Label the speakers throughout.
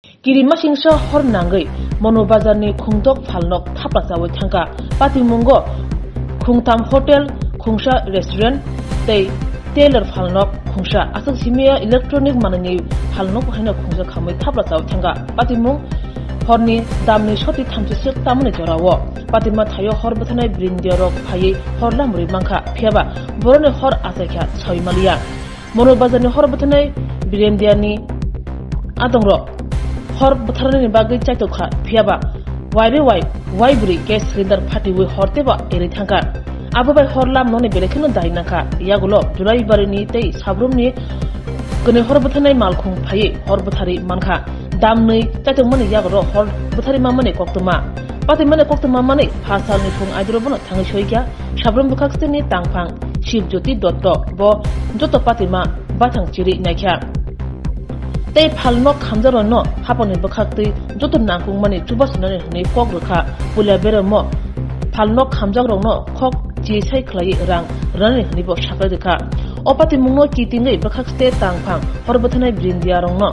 Speaker 1: Kirima singsa hor nangai mono bazarni khungdok phalnok thapla chawi thangka patimungo khungtam hotel khungsa restaurant tei tailor phalnok khungsa asal simia electronic manani phalnok haina khungsa khamai thapla chawi thangka patimung horni damni shoti thamchi sek tamani jorawo patima thayo hor bathanai brindiarok phai horla muri mangkha phiaba borone hor asaikha chhoimaliya mono bazarni hor bathanai brindiani adongro hor butharani bagai chaitokha phiaba waire waibri gas cylinder phatiwi horteba eri thangka ababai horlam noni belekhono dainakha yagulo jurai barini tei sabrumni kone hor buthanai malkhung phai hor buthari mankha damnei chaitokmani yagro hor buthari mamane koktuma patimane koktuma mane phasalni phung aidrobono thangi soikya sabrum bukhaksteni tangphang shibjoti dotto bo joto patima bathang chiri naikha tei phalnok khamjaro no haponi bakhakti joto nangkung mani chubasnani hne kok rukha pulia beramo phalnok khamjaro no khok chi sai khlai rang rani hni bo sakai rukha opati mungno kitingai bakhakste tangphang horbathanai brindia rong no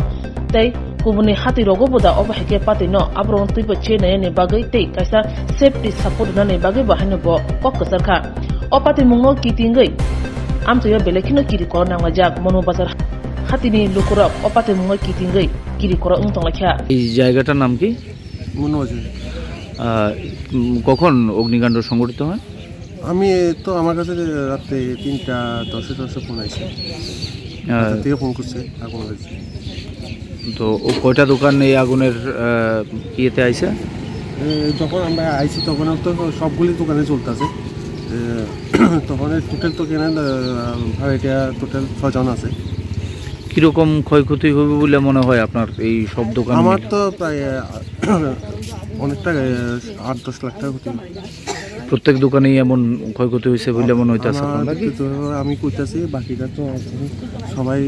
Speaker 1: tei kubuni hati rogo boda obaheke pati no abrong tuibo chenai ne bagai tei kaisa safety support nani bagai bahano bo kok kasarkha opati mungno kitingai amtoyo belekhino kiri korona ngajak mono bazar হাতিনি লোকরা অপাতে মুঙ্গা কিতিঙ্গই কিরি করা উংতংলাখ্যা
Speaker 2: এই জায়গাটার নাম কি
Speaker 3: মনোবাজার
Speaker 2: কখন অগ্নিকাণ্ড সংঘটিত হয়
Speaker 3: আমি তো আমার কাছে রাতে 3:10 ফোন আইছে থেকে ফোন করছে আগুন হয়েছে
Speaker 2: তো কয়টা দোকান এই আগুনের কিয়েতে আইছে
Speaker 3: যখন আমরা আইছি তখন তো সবগুলি দোকানে চলতেছে তখন টোটাল তো কেনা ভাড়াটিয়া টোটাল 6 জন আছে
Speaker 2: কিরকম ক্ষয়ক্ষতি হবে বলে মনে হয় আপনার এই সব দোকান
Speaker 3: আমার তো প্রায় অনেকটা 8-10 লাখ টাকা ক্ষতি
Speaker 2: প্রত্যেক দোকানেই এমন ক্ষয়ক্ষতি হয়েছে বলে মনে হইতাছে
Speaker 3: আমি কইতাছি বাকিটা তো সবাই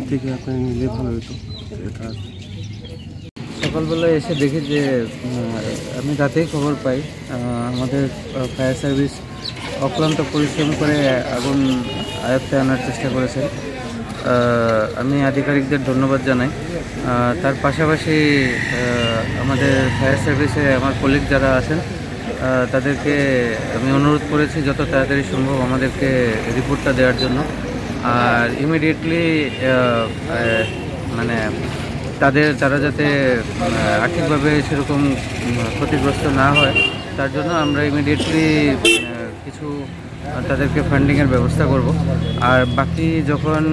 Speaker 3: থেকে আপনি নিলে ভালো হতো এটা
Speaker 4: সকালবেলা এসে দেখি যে আমি রাতেই খবর পাই আমাদের ফায়ার সার্ভিস অক্লান্ত পরিশ্রম করে আগুন আয়ত্তে আনার চেষ্টা করেছে আমি আধিকারিকদের ধন্যবাদ জানাই তার পাশাপাশি আমাদের ফায়ার সার্ভিসে আমার কলিগ যারা আছেন তাদেরকে আমি অনুরোধ করেছি যত তাড়াতাড়ি সম্ভব আমাদেরকে রিপোর্টটা দেওয়ার জন্য আর ইমিডিয়েটলি মানে তারা যাতে আর্থিকভাবে সেরকম ক্ষতিগ্রস্ত না হয় তার জন্য আমরা ইমিডিয়েটলি কিছু তাদেরকে ফান্ডিংয়ের ব্যবস্থা করব আর বাকি যখন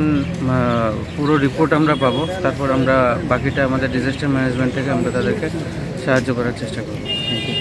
Speaker 4: পুরো রিপোর্ট আমরা পাবো তারপর আমরা বাকিটা আমাদের ডিজাস্টার ম্যানেজমেন্ট থেকে আমরা তাদেরকে সাহায্য করার চেষ্টা করব। Thank you.